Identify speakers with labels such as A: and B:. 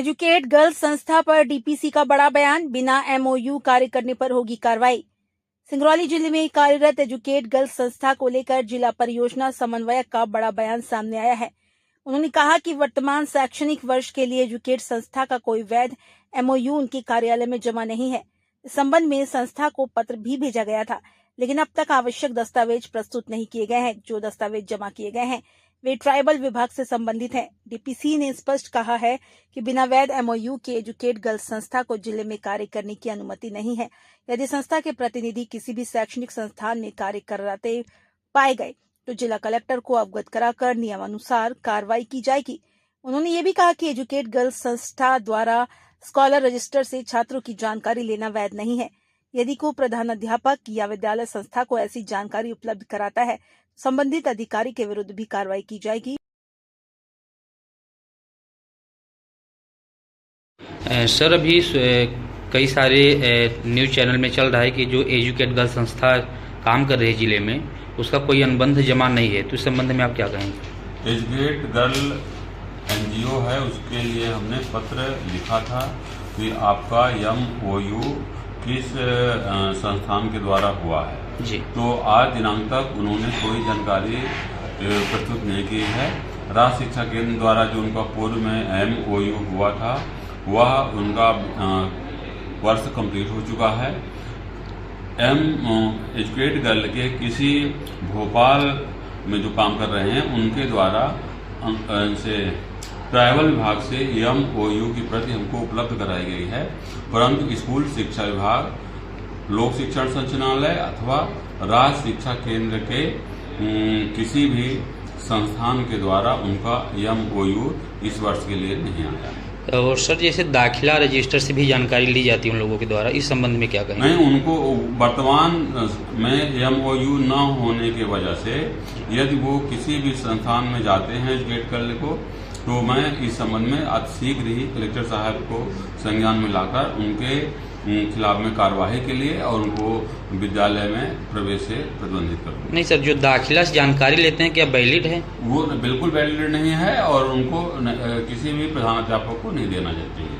A: Educate girls संस्था पर DPC का बड़ा बयान, बिना एमओयू कार्य करने पर होगी कार्रवाई। सिंगरौली जिले में कार्यरत एजुकेट गर्ल्स संस्था को लेकर जिला परियोजना समन्वयक का बड़ा बयान सामने आया है। उन्होंने कहा कि वर्तमान शैक्षणिक वर्ष के लिए एजुकेट संस्था का कोई वैध एमओयू उनके कार्यालय में जमा नहीं है। इस संबंध में संस्था को पत्र भी भेजा गया था, लेकिन अब तक आवश्यक दस्तावेज प्रस्तुत नहीं किए गए हैं। जो दस्तावेज जमा किए गए हैं वे ट्राइबल विभाग से संबंधित हैं। डीपीसी ने स्पष्ट कहा है कि बिना वैध एमओयू के एजुकेट गर्ल्स संस्था को जिले में कार्य करने की अनुमति नहीं है। यदि संस्था के प्रतिनिधि किसी भी शैक्षणिक संस्थान में कार्य कराते पाए गए तो जिला कलेक्टर को अवगत कराकर नियमानुसार कार्रवाई की जाएगी। उन्होंने ये भी कहा कि एजुकेट गर्ल्स संस्था द्वारा स्कॉलर रजिस्टर से छात्रों की जानकारी लेना वैध नहीं है। यदि कोई प्रधानाध्यापक या विद्यालय संस्था को ऐसी जानकारी उपलब्ध कराता है, संबंधित अधिकारी के विरुद्ध भी कार्रवाई की जाएगी।
B: सर, अभी कई सारे न्यूज़ चैनल में चल रहा है कि जो एजुकेट गर्ल संस्था काम कर रही है जिले में, उसका कोई अनुबंध जमा नहीं है, तो इस संबंध में आप क्या कहेंगे?
C: एजुकेट गर्ल एनजीओ है, उसके लिए हमने पत्र लिखा था कि आपका एमओयू किस संस्थान के द्वारा हुआ है
B: जी। तो
C: आज दिनांक तक उन्होंने कोई जानकारी प्रस्तुत नहीं की है। राज्य शिक्षा केंद्र द्वारा जो उनका पूर्व में एमओयू हुआ था वह उनका वर्ष कंप्लीट हो चुका है। एजुकेट गर्ल के किसी भोपाल में जो काम कर रहे हैं उनके द्वारा से ट्राइबल विभाग से एमओयू की प्रति हमको उपलब्ध कराई गई है, परंतु स्कूल शिक्षा विभाग, लोक शिक्षण संचालनालय अथवा राज्य शिक्षा केंद्र के किसी भी संस्थान के द्वारा उनका एमओयू इस वर्ष के लिए नहीं आया है।
B: और सर, जैसे दाखिला रजिस्टर से भी जानकारी ली जाती है उन लोगों के द्वारा, इस संबंध में क्या कहेंगे?
C: नहीं, उनको वर्तमान में एमओयू न होने की वजह से यदि वो किसी भी संस्थान में जाते हैं एजुकेट करने को, तो मैं इस संबंध में अतिशीघ्र ही कलेक्टर साहब को संज्ञान में लाकर उनके खिलाफ में कार्यवाही के लिए और उनको विद्यालय में प्रवेश से प्रतिबंधित करूँगा।
B: नहीं सर, जो दाखिला से जानकारी लेते हैं क्या वैलिड है?
C: वो बिल्कुल वैलिड नहीं है और उनको किसी भी प्रधानाध्यापक को नहीं देना चाहिए।